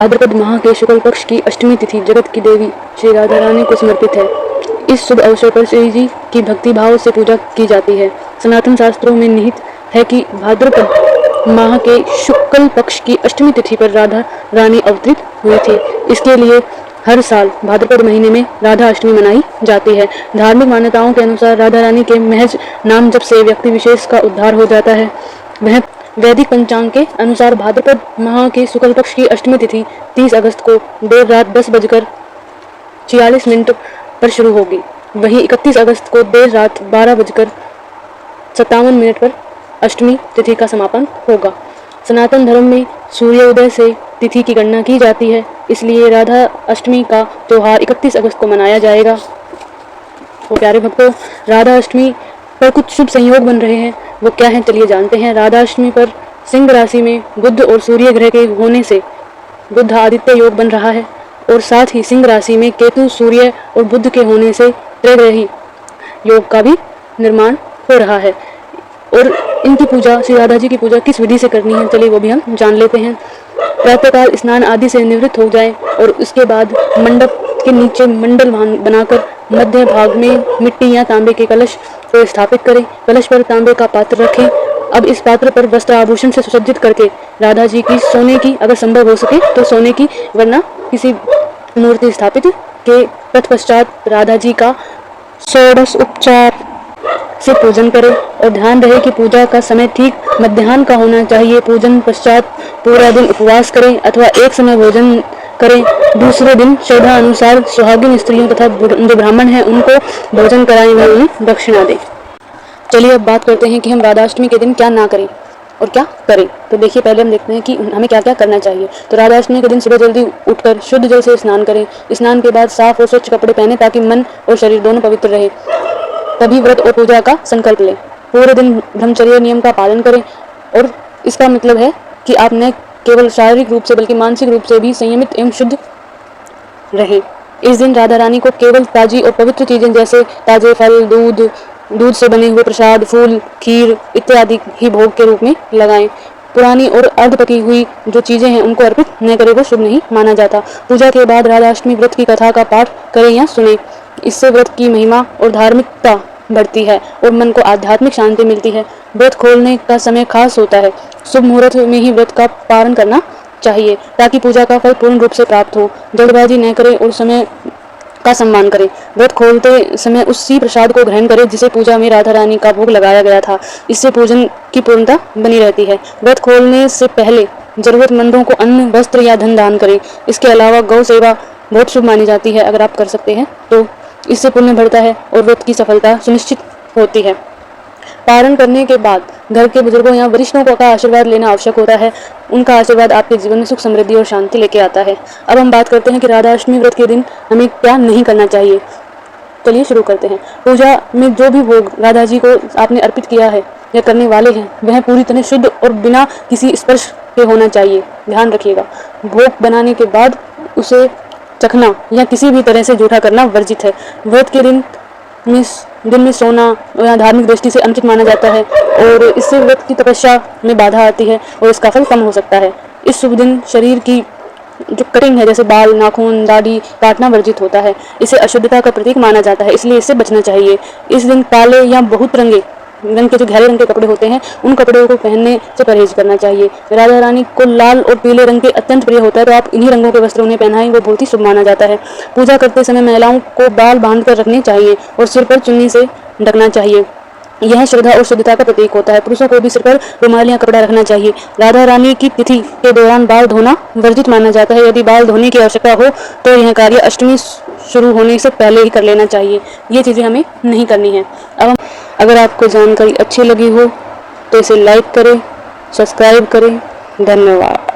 भाद्रपद माह के शुक्ल पक्ष की अष्टमी तिथि जगत की देवी श्री राधा रानी को समर्पित है। इस शुभ अवसर पर श्री जी की भक्ति भाव से पूजा की जाती है। सनातन शास्त्रों में निहित है कि भाद्रपद माह के शुक्ल पक्ष की अष्टमी तिथि पर राधा रानी अवतरित हुई थी। इसके लिए हर साल भाद्रपद महीने में राधा अष्टमी मनाई जाती है। धार्मिक मान्यताओं के अनुसार राधा रानी के महज नाम जप से व्यक्ति विशेष का उद्धार हो जाता है। वह वैदिक पंचांग के अनुसार भाद्रपद माह के शुक्ल पक्ष की अष्टमी तिथि 30 अगस्त को देर रात 10:46 पर शुरू होगी। वहीं 31 अगस्त को देर रात 12:57 पर अष्टमी तिथि का समापन होगा। सनातन धर्म में सूर्योदय से तिथि की गणना की जाती है, इसलिए राधा अष्टमी का त्योहार 31 अगस्त को मनाया जाएगा। तो प्यारे भक्तों, राधा अष्टमी पर कुछ शुभ संयोग बन रहे हैं, वो क्या है चलिए जानते हैं। राधा अष्टमी पर सिंह राशि में बुध और सूर्य ग्रह के होने से बुध आदित्य योग बन रहा है और साथ ही सिंह राशि में केतु सूर्य और बुध के होने से त्रिग्रही योग का भी निर्माण हो रहा है। और इनकी पूजा, श्री राधा जी की पूजा किस विधि से करनी है चलिए वो भी हम जान लेते हैं। प्रातःकाल स्नान आदि से निवृत्त हो जाएं और उसके बाद मंडप के नीचे मंडल बनाकर मध्य भाग में मिट्टी या तांबे के कलश को स्थापित करें। कलश पर तांबे का पात्र रखें। अब इस पात्र पर वस्त्र आभूषण से सुसज्जित करके राधा जी की सोने की, अगर संभव हो सके तो सोने की, वरना किसी मूर्ति स्थापित के तत्पश्चात राधा जी का षोडश उपचार से पूजन करें। और ध्यान रहे कि पूजा का समय ठीक मध्याह्न का होना चाहिए। पूजन पश्चात पूरा दिन उपवास करें अथवा एक समय भोजन करें। दूसरे दिन श्रद्धा अनुसार सुहागिन स्त्रियों तथा जो ब्राह्मण हैं उनको भोजन कराएं व उन्हें दक्षिणा दें। चलिए अब बात करते हैं कि हम राधाष्टमी के दिन क्या ना करें और क्या करें। तो देखिए, पहले हम देखते हैं कि हमें क्या क्या करना चाहिए। तो राधाष्टमी के दिन सुबह जल्दी उठकर शुद्ध जल से स्नान करें। स्नान के बाद साफ और स्वच्छ कपड़े पहने ताकि मन और शरीर दोनों पवित्र रहे। तभी व्रत और पूजा का संकल्प लें। पूरे दिन ब्रह्मचर्य नियम का पालन करें और इसका मतलब है कि आप न केवल शारीरिक रूप से बल्कि मानसिक रूप से भी संयमित एवं शुद्ध रहें। इस दिन राधा रानी को केवल ताजी और पवित्र चीजें जैसे ताजे फल, दूध से बने हुए प्रसाद, फूल, खीर इत्यादि ही भोग के रूप में लगाएं। पुरानी और अर्ध पकी हुई जो चीजें हैं उनको अर्पित न करें, वो शुभ नहीं माना जाता। पूजा के बाद राधाष्टमी व्रत की कथा का पाठ करें या सुने। इससे व्रत की महिमा और धार्मिकता बढ़ती है और मन को आध्यात्मिक शांति मिलती है। व्रत खोलने का समय खास होता है। शुभ मुहूर्त में ही व्रत का पालन करना चाहिए ताकि पूजा का फल पूर्ण रूप से प्राप्त हो। जल्दबाजी न करें और समय का सम्मान करें। व्रत खोलते समय उसी प्रसाद को ग्रहण करें जिसे पूजा में राधा रानी का भोग लगाया गया था। इससे पूजन की पूर्णता बनी रहती है। व्रत खोलने से पहले जरूरतमंदों को अन्न, वस्त्र या धन दान करें। इसके अलावा गौ सेवा बहुत शुभ मानी जाती है। अगर आप कर सकते हैं तो इससे पुण्य बढ़ता है और व्रत की सफलता सुनिश्चित होती है। पारण करने के बाद घर के बुजुर्गों या वरिष्ठों का आशीर्वाद लेना आवश्यक होता है। उनका आशीर्वाद आपके जीवन में सुख, समृद्धि और शांति लेके आता है। अब हम बात करते हैं कि राधाष्टमी व्रत के दिन हमें क्या नहीं करना चाहिए। चलिए शुरू करते हैं। पूजा में जो भी भोग राधा जी को आपने अर्पित किया है या करने वाले हैं वह पूरी तरह शुद्ध और बिना किसी स्पर्श के होना चाहिए। ध्यान रखिएगा, भोग बनाने के बाद उसे चखना या किसी भी तरह से जूठा करना वर्जित है। व्रत के दिन में सोना या धार्मिक दृष्टि से अनुचित माना जाता है और इससे व्रत की तपस्या में बाधा आती है और इसका फल कम हो सकता है। इस शुभ दिन शरीर की जो कटिंग है जैसे बाल, नाखून, दाढ़ी काटना वर्जित होता है। इसे अशुद्धता का प्रतीक माना जाता है, इसलिए इससे बचना चाहिए। इस दिन काले या बहुत रंग के जो गहरे रंग के कपड़े होते हैं उन कपड़ों को पहनने से परहेज करना चाहिए। राधा रानी को लाल और पीले रंग के अत्यंत प्रिय होता है, तो आप इन्हीं रंगों के वस्त्र उन्हें पहनाएं, वो बहुत ही शुभ माना जाता है। पूजा करते समय महिलाओं को बाल बांध कर रखने चाहिए और सिर पर चुन्नी से ढकना चाहिए। यह श्रद्धा और शुद्धता का प्रतीक होता है। पुरुषों को भी सिर पर रुमाल या कपड़ा रखना चाहिए। राधा रानी की तिथि के दौरान बाल धोना वर्जित माना जाता है। यदि बाल धोने की आवश्यकता हो तो यह कार्य अष्टमी शुरू होने से पहले ही कर लेना चाहिए। ये चीज़ें हमें नहीं करनी है। अब अगर आपको जानकारी अच्छी लगी हो तो इसे लाइक करें, सब्सक्राइब करें। धन्यवाद।